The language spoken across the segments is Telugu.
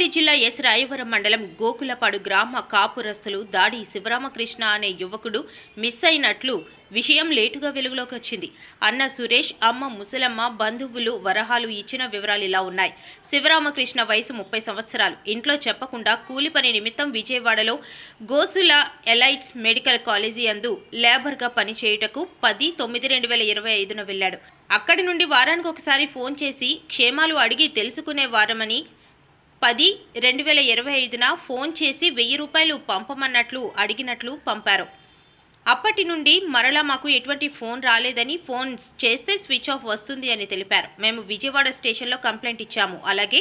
అనకాపల్లి జిల్లా ఎస్ రాయవరం మండలం గోకులపాడు గ్రామ కాపురస్తులు దాడి శివరామకృష్ణ అనే యువకుడు మిస్ అయినట్లు విషయం లేటుగా వెలుగులోకి వచ్చింది. అన్న సురేష్, అమ్మ ముసలమ్మ, బంధువులు వరహాలు ఇచ్చిన వివరాలు ఇలా ఉన్నాయి. శివరామకృష్ణ వయసు 30 సంవత్సరాలు. ఇంట్లో చెప్పకుండా కూలి పని నిమిత్తం విజయవాడలో గోసుల ఎలైట్స్ మెడికల్ కాలేజీ యందు లేబర్గా పనిచేయుటకు 10/9/2025న వెళ్ళాడు. అక్కడి నుండి వారానికి ఒకసారి ఫోన్ చేసి క్షేమాలు అడిగి తెలుసుకునే వారమని 10/2025న ఫోన్ చేసి 1000 రూపాయలు పంపమన్నట్లు అడిగినట్లు పంపారు. అప్పటి నుండి మరలా మాకు ఎటువంటి ఫోన్ రాలేదని, ఫోన్ చేస్తే స్విచ్ ఆఫ్ వస్తుంది అని తెలిపారు. మేము విజయవాడ స్టేషన్లో కంప్లైంట్ ఇచ్చాము. అలాగే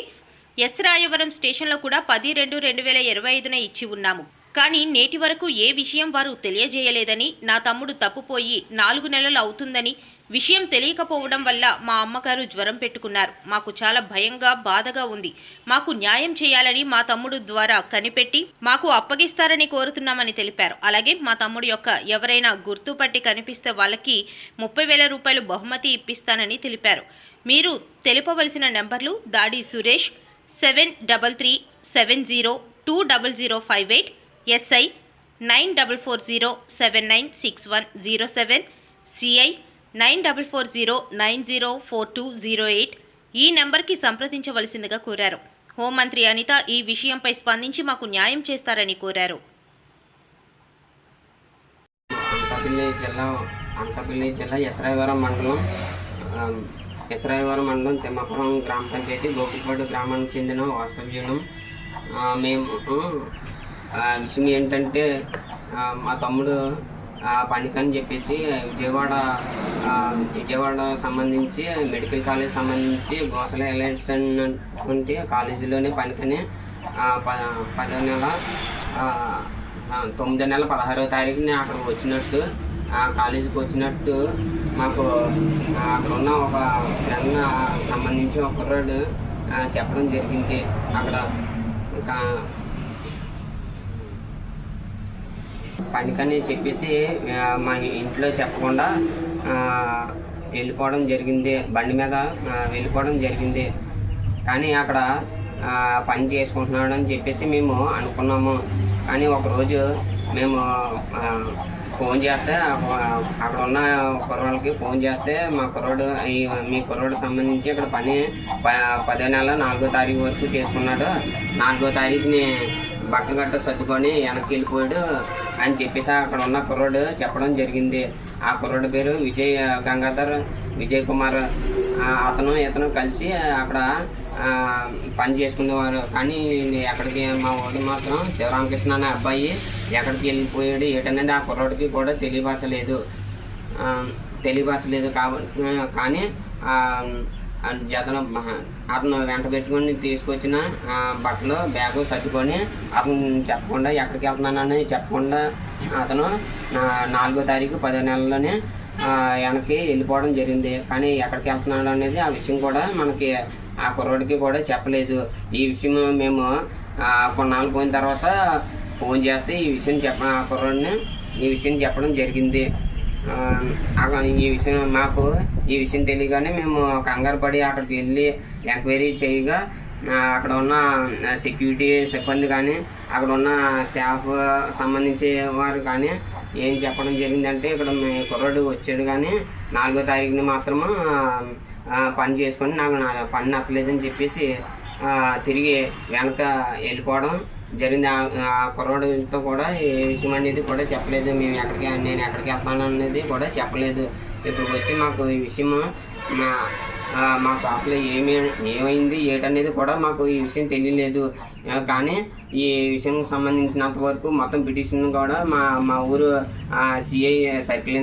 ఎస్ రాయవరం స్టేషన్లో కూడా 10/2/2025న ఇచ్చి ఉన్నాము. కానీ నేటి వరకు ఏ విషయం వారు తెలియజేయలేదని, నా తమ్ముడు తప్పుపోయి 4 నెలలు అవుతుందని, విషయం తెలియకపోవడం వల్ల మా అమ్మగారు జ్వరం పెట్టుకున్నారు. మాకు చాలా భయంగా, బాధగా ఉంది. మాకు న్యాయం చేయాలని మా తమ్ముడు ద్వారా కనిపెట్టి మాకు అప్పగిస్తారని కోరుతున్నామని తెలిపారు. అలాగే మా తమ్ముడు యొక్క ఎవరైనా గుర్తుపట్టి కనిపిస్తే వాళ్ళకి 30,000 రూపాయలు బహుమతి ఇప్పిస్తానని తెలిపారు. మీరు తెలుపవలసిన నెంబర్లు దాడి సురేష్ 7337020058, SI 9440796107, CI 9440904208 ఈ నెంబర్కి సంప్రదించవలసిందిగా కోరారు. హోంమంత్రి అనిత ఈ విషయంపై స్పందించి మాకు న్యాయం చేస్తారని కోరారు. అనకాపల్లి జిల్లా ఎస్ రాయవరం మండలం తిమ్మాపురం గ్రామ పంచాయతీ గోకులపాడు గ్రామానికి చెందిన వాస్తవ్యులం. మేము విషయం ఏంటంటే, మా తమ్ముడు పనికని చెప్పేసి విజయవాడ సంబంధించి మెడికల్ కాలేజ్ సంబంధించి గోసల ఎలైట్స్ అన్నటువంటి కాలేజీలోనే పనికని 9వ నెల 16వ తారీఖుని అక్కడికి వచ్చినట్టు, కాలేజీకి వచ్చినట్టు మాకు అక్కడ ఉన్న ఒక ఫ్రెండ్ సంబంధించి ఒక కుర్రాడు చెప్పడం జరిగింది. అక్కడ పనికని చెప్పేసి మా ఇంట్లో చెప్పకుండా వెళ్ళిపోవడం జరిగింది. బండి మీద వెళ్ళిపోవడం జరిగింది. కానీ అక్కడ పని చేసుకుంటున్నాడు అని చెప్పేసి మేము అనుకున్నాము. కానీ ఒకరోజు మేము ఫోన్ చేస్తే, అక్కడ ఉన్న కుర్రోళ్ళకి ఫోన్ చేస్తే, మీ కుర్రోడు సంబంధించి ఇక్కడ పని 10వ నెల 4వ తారీఖు వరకు చేసుకున్నాడు, 4వ తారీఖుని బట్టలు గట్ట సర్దుకొని వెనక్కి వెళ్ళిపోయాడు అని చెప్పేసి అక్కడ ఉన్న కుర్రోడు చెప్పడం జరిగింది. ఆ కుర్రోడు పేరు విజయ్ కుమార్. ఇతను కలిసి అక్కడ పని చేసుకునేవారు. కానీ ఎక్కడికి మా ఊరికి మాత్రం శివరామకృష్ణ అనే అబ్బాయి ఎక్కడికి వెళ్ళిపోయాడు ఏంటనేది ఆ కుర్రోడికి కూడా తెలియపరచలేదు. కానీ అతను వెంట పెట్టుకొని తీసుకొచ్చిన బట్టలు బ్యాగు సర్దుకొని అతను చెప్పకుండా ఎక్కడికి వెళ్తున్నానని చెప్పకుండా అతను 4వ తారీఖు 10వ నెలలోనే వెనక్కి వెళ్ళిపోవడం జరిగింది. కానీ ఎక్కడికి వెళ్తున్నాడు అనేది ఆ విషయం కూడా మనకి ఆ కుర్రోడికి కూడా చెప్పలేదు. ఈ విషయం మేము కొన్నాళ్ళు పోయిన తర్వాత ఫోన్ చేస్తే ఆ కుర్రోడిని ఈ విషయం చెప్పడం జరిగింది. ఈ విషయం తెలియగానే మేము కంగారు పడి అక్కడికి వెళ్ళి ఎంక్వైరీ చేయగా అక్కడ ఉన్న సెక్యూరిటీ సిబ్బంది కానీ అక్కడ ఉన్న స్టాఫ్ సంబంధించి వారు కానీ ఏం చెప్పడం జరిగిందంటే, ఇక్కడ కుర్రాడు వచ్చాడు కానీ 4వ తారీఖుని మాత్రము పని చేసుకొని నా పని నచ్చలేదని చెప్పేసి తిరిగి వెనక వెళ్ళిపోవడం జరిగింది. ఆ కుర్రాడితో కూడా ఈ విషయం అనేది కూడా చెప్పలేదు. నేను ఎక్కడికి వెళ్తాను అనేది కూడా చెప్పలేదు. ఇప్పుడు వచ్చి మాకు ఈ విషయం మాకు అసలు ఏమైంది ఏంటనేది కూడా మాకు ఈ విషయం తెలియలేదు. కానీ ఈ విషయం సంబంధించినంత వరకు మొత్తం పిటిషన్ కూడా మా ఊరు సిఐ సర్కిల్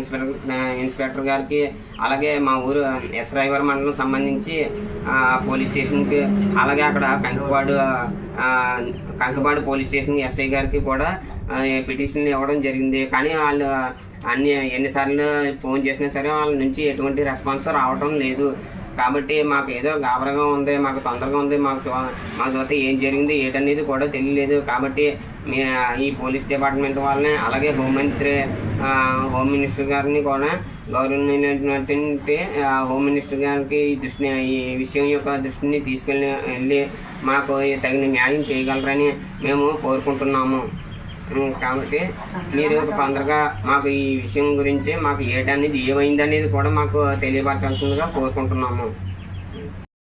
ఇన్స్పెక్టర్ గారికి, అలాగే మా ఊరు ఎస్ రాయవరం మండలం సంబంధించి పోలీస్ స్టేషన్కి, అలాగే అక్కడ కంకపాడు పోలీస్ స్టేషన్ ఎస్ఐ గారికి కూడా పిటిషన్ ఇవ్వడం జరిగింది. కానీ వాళ్ళు ఎన్నిసార్లు ఫోన్ చేసినా సరే వాళ్ళ నుంచి ఎటువంటి రెస్పాన్స్ రావడం లేదు. కాబట్టి మాకు ఏదో గాబరగా ఉంది, మాకు తొందరగా ఉంది, మాకు చూస్తే ఏం జరిగింది ఏంటనేది కూడా తెలియలేదు. కాబట్టి ఈ పోలీస్ డిపార్ట్మెంట్ వాళ్ళని అలాగే హోమ్ మినిస్టర్ గారిని కూడా గౌరవనీయులైనటువంటి హోమ్ మినిస్టర్ గారికి ఈ విషయం యొక్క దృష్టిని తీసుకెళ్ళి మాకు తగిన న్యాయం చేయగలరని మేము కోరుకుంటున్నాము. కాబట్టి మీరు తొందరగా మాకు ఈ విషయం గురించి మాకు ఏమైందనేది కూడా మాకు తెలియపరచాల్సిందిగా కోరుకుంటున్నాము.